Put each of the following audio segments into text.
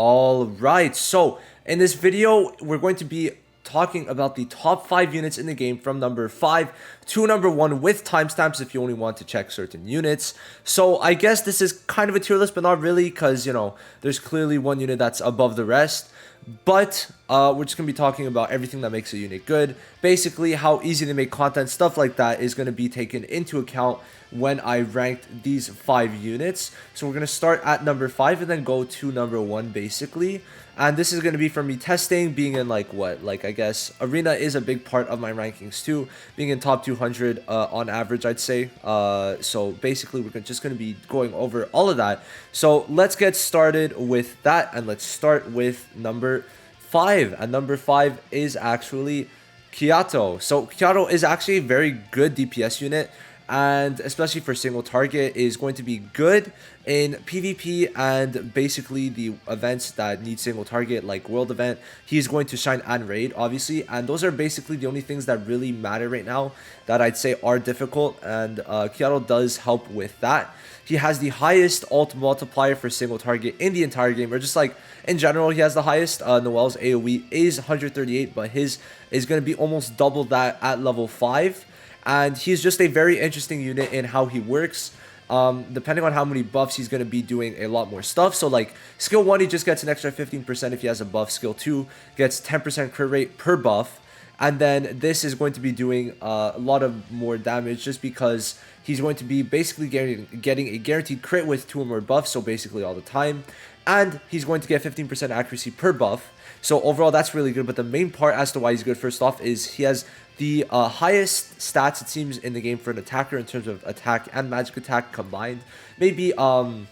All right, so in this video, we're going to be talking about the top 5 units in the game from number 5 to number 1 with timestamps if you only want to check certain units. So I guess this is kind of a tier list, but not really, because, you know, there's clearly one unit that's above the rest. But we're just going to be talking about everything that makes a unit good. Basically, how easy they make content, stuff like that is going to be taken into account when I ranked these 5 units. So we're going to start at number 5 and then go to number 1 basically. And this is going to be from me testing, being in I guess arena is a big part of my rankings too, being in top 200 on average, I'd say. So basically we're just going to be going over all of that. So let's get started with that, and let's start with number 5. And number 5 is actually Kyato. So Kyato is actually a very good DPS unit, and especially for single target is going to be good in PvP and basically the events that need single target, like world event. He's going to shine and raid, obviously, and those are basically the only things that really matter right now that I'd say are difficult, and Kyato does help with that. He has the highest ult multiplier for single target in the entire game, or just like in general, he has the highest. Noel's AoE is 138, but his is going to be almost double that at level 5. And he's just a very interesting unit in how he works. Depending on how many buffs, he's going to be doing a lot more stuff. So like skill 1, he just gets an extra 15% if he has a buff. Skill 2 gets 10% crit rate per buff. And then this is going to be doing a lot of more damage just because he's going to be basically getting a guaranteed crit with 2 or more buffs. So basically all the time. And he's going to get 15% accuracy per buff. So overall, that's really good. But the main part as to why he's good, first off, is he has the highest stats, it seems, in the game for an attacker in terms of attack and magic attack combined. Maybe Fauna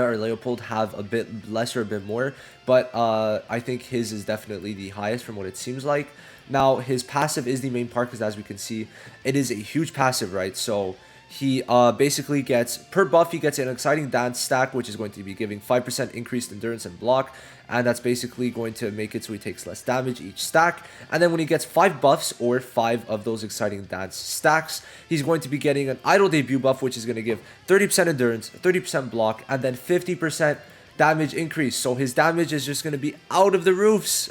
or Leopold have a bit less or a bit more, but I think his is definitely the highest from what it seems like. Now, his passive is the main part because, as we can see, it is a huge passive, right? So he basically gets, per buff, he gets an exciting dance stack, which is going to be giving 5% increased endurance and block. And that's basically going to make it so he takes less damage each stack. And then when he gets 5 buffs, or 5 of those exciting dance stacks, he's going to be getting an idle debut buff, which is going to give 30% endurance, 30% block, and then 50% damage increase. So his damage is just going to be out of the roofs,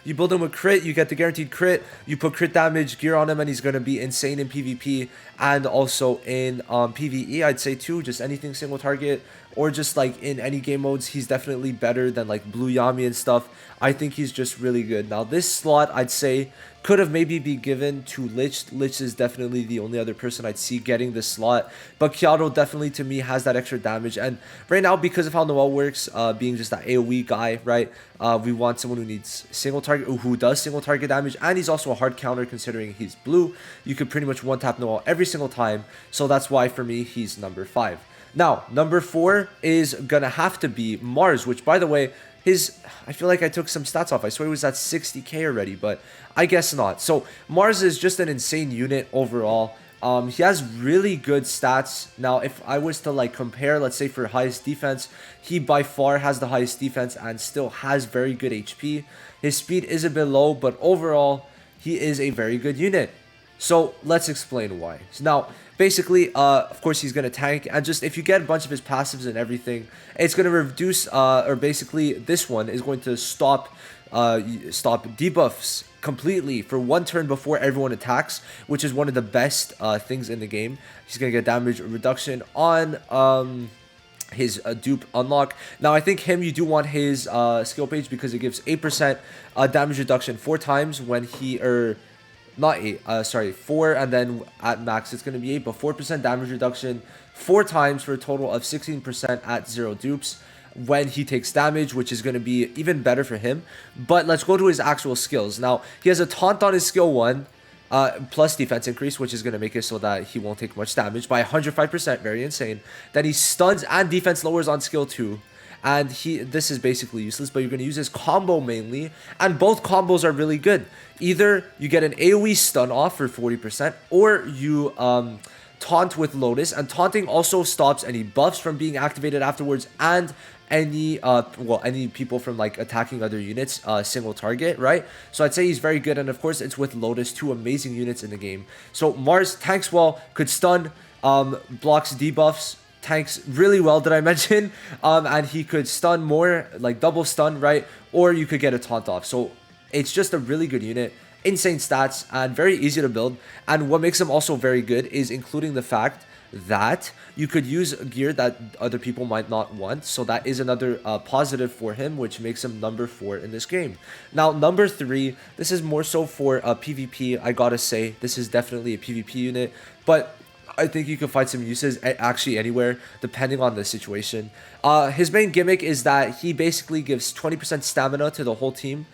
You build him a crit, you get the guaranteed crit, you put crit damage gear on him, and he's going to be insane in PvP and also in PvE, I'd say too. Just anything single target, or just like in any game modes, he's definitely better than like Blue Yami and stuff. I think he's just really good. Now this slot, I'd say, could have maybe be given to Lich. Lich is definitely the only other person I'd see getting this slot, but Kyato definitely to me has that extra damage. And right now, because of how Noel works, being just that AoE guy, right, we want someone who needs single target, who does single target damage, and he's also a hard counter considering he's blue. You could pretty much one tap Noel every single time, so that's why for me he's number 5. Now number 4 is gonna have to be Mars, which, by the way, I feel like I took some stats off. I swear it was at 60k already, but I guess not. So Mars is just an insane unit overall. He has really good stats. Now, if I was to like compare, let's say for highest defense, he by far has the highest defense and still has very good HP. His speed is a bit low, but overall, he is a very good unit. So let's explain why. So now, basically, of course, he's going to tank, and just if you get a bunch of his passives and everything, it's going to reduce, or basically this one is going to stop debuffs completely for 1 turn before everyone attacks, which is one of the best things in the game. He's going to get damage reduction on his dupe unlock. Now I think you do want his skill page because it gives 8% damage reduction 4 times when he, not 8, sorry, 4, and then at max it's going to be 8, but 4% damage reduction 4 times for a total of 16% at 0 dupes when he takes damage, which is going to be even better for him. But let's go to his actual skills. Now, he has a taunt on his skill 1, plus defense increase, which is going to make it so that he won't take much damage by 105%, very insane. Then he stuns and defense lowers on skill 2. And this is basically useless, but you're going to use his combo mainly, and both combos are really good. Either you get an AoE stun off for 40%, or you taunt with Lotus, and taunting also stops any buffs from being activated afterwards, and any people from like attacking other units, single target, right? So I'd say he's very good, and of course it's with Lotus, 2 amazing units in the game. So Mars tanks well, could stun, blocks debuffs, tanks really well, did I mention? And he could stun more, like double stun, right? Or you could get a taunt off. So it's just a really good unit, insane stats, and very easy to build. And what makes him also very good is including the fact that you could use gear that other people might not want. So that is another positive for him, which makes him number 4 in this game. Now, number 3, this is more so for PvP. I gotta say, this is definitely a PvP unit, but I think you can find some uses actually anywhere, depending on the situation. His main gimmick is that he basically gives 20% stamina to the whole team,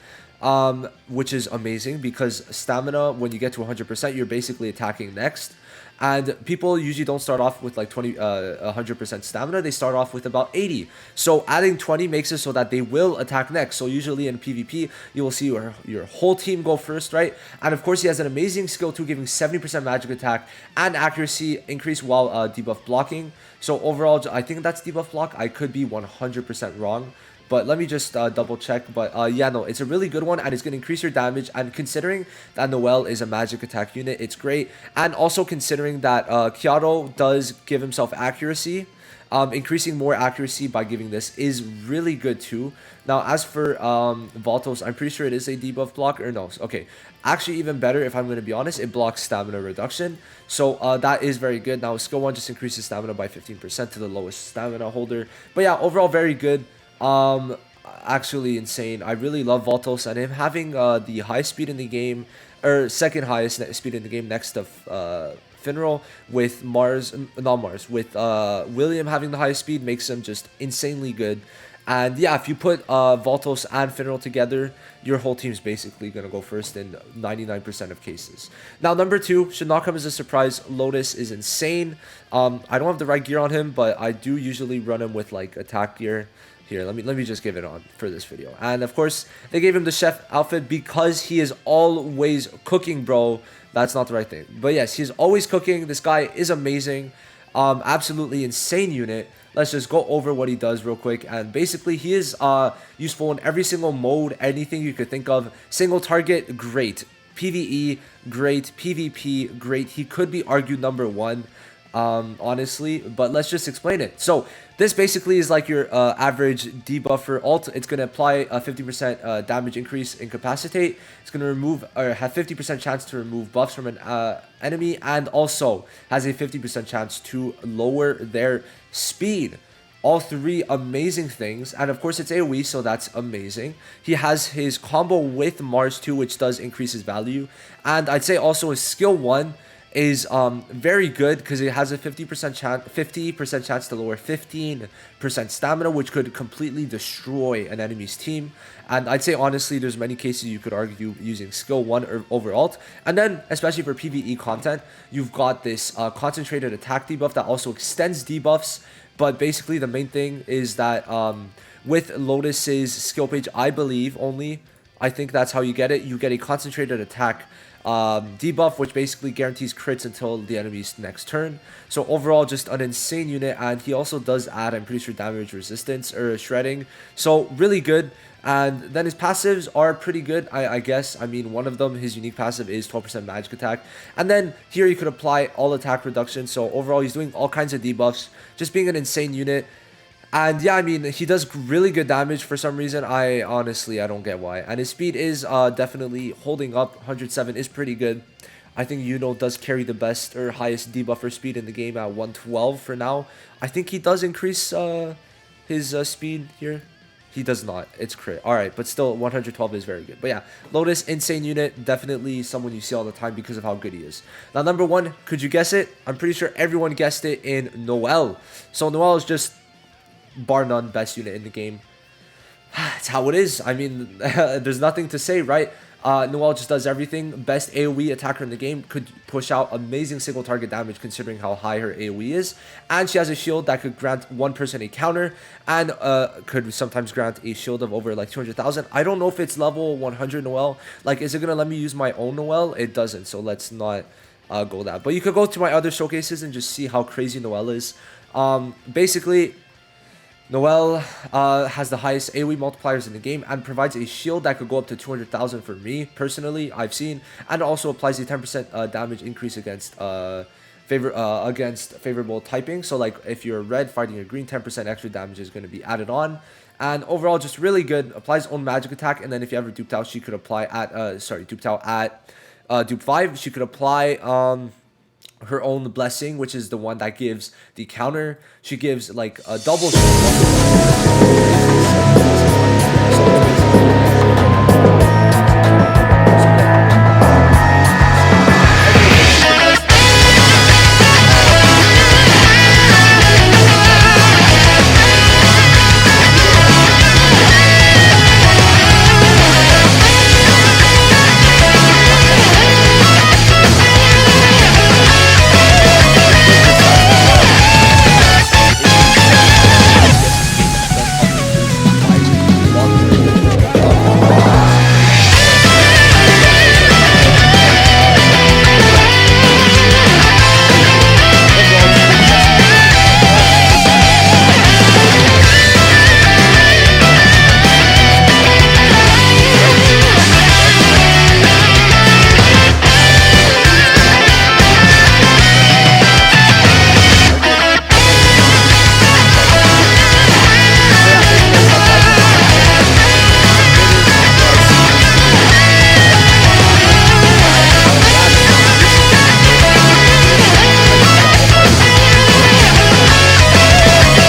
which is amazing because stamina, when you get to 100%, you're basically attacking next. And people usually don't start off with like 100% stamina. They start off with about 80. So adding 20 makes it so that they will attack next. So usually in PvP, you will see your whole team go first, right? And of course, he has an amazing skill too, giving 70% magic attack and accuracy increase while debuff blocking. So overall, I think that's debuff block. I could be 100% wrong, but let me just double check. But yeah, no, it's a really good one, and it's going to increase your damage. And considering that Noel is a magic attack unit, it's great. And also considering that Kyoto does give himself accuracy, increasing more accuracy by giving this is really good too. Now, as for Voltos, I'm pretty sure it is a debuff block, or no, okay. Actually, even better, if I'm going to be honest, it blocks stamina reduction. So that is very good. Now, skill 1 just increases stamina by 15% to the lowest stamina holder. But yeah, overall, very good. Actually insane. I really love Voltos, and him having the highest speed in the game, or second highest speed in the game next to Finral, with William having the highest speed makes him just insanely good. And yeah, if you put Voltos and Finral together, your whole team's basically going to go first in 99% of cases. Now, number 2 should not come as a surprise. Lotus is insane. I don't have the right gear on him, but I do usually run him with like attack gear. Here, let me just give it on for this video. And of course, they gave him the chef outfit because he is always cooking, bro. That's not the right thing. But yes, he's always cooking. This guy is amazing. Absolutely insane unit. Let's just go over what he does real quick. And basically, he is useful in every single mode, anything you could think of. Single target, great. PvE, great. PvP, great. He could be argued number 1. Honestly, but let's just explain it. So this basically is like your average debuffer ult. It's going to apply a 50% damage increase, incapacitate. It's going to remove, or have 50% chance to remove buffs from an enemy, and also has a 50% chance to lower their speed. All 3 amazing things, and of course it's AoE, so that's amazing. He has his combo with Mars too, which does increase his value, and I'd say also his skill 1 is very good because it has a 50% chance to lower 15% stamina, which could completely destroy an enemy's team. And I'd say honestly, there's many cases you could argue using skill 1 or over ult. And then especially for PvE content, you've got this concentrated attack debuff that also extends debuffs. But basically the main thing is that with Lotus's skill page, I believe only, I think that's how you get it. You get a concentrated attack debuff, which basically guarantees crits until the enemy's next turn. So overall, just an insane unit. And he also does add, I'm pretty sure, damage resistance or shredding. So really good. And then his passives are pretty good, I guess. I mean, one of them, his unique passive is 12% magic attack. And then here you could apply all attack reduction. So overall, he's doing all kinds of debuffs, just being an insane unit. And yeah, I mean, he does really good damage for some reason. I don't get why. And his speed is definitely holding up. 107 is pretty good. I think Yuno does carry the best or highest debuffer speed in the game at 112 for now. I think he does increase his speed here. He does not. It's crit. Alright, but still 112 is very good. But yeah, Lotus, insane unit. Definitely someone you see all the time because of how good he is. Now, number 1, could you guess it? I'm pretty sure everyone guessed it in Noel. So Noel is just, bar none, best unit in the game. It's how it is. I mean, there's nothing to say, right? Noel just does everything. Best AoE attacker in the game. Could push out amazing single target damage considering how high her AoE is. And she has a shield that could grant one person a counter. And could sometimes grant a shield of over like 200,000. I don't know if it's level 100 Noel. Like, is it going to let me use my own Noel? It doesn't. So let's not go that. But you could go to my other showcases and just see how crazy Noel is. Basically, Noel has the highest AoE multipliers in the game and provides a shield that could go up to 200,000 for me, personally, I've seen. And also applies a 10% damage increase against against favorable typing. So like if you're red fighting a green, 10% extra damage is going to be added on. And overall, just really good. Applies own magic attack, and then if you ever duped out, she could apply at duped out at dupe 5. She could apply her own blessing, which is the one that gives the counter. She gives like a double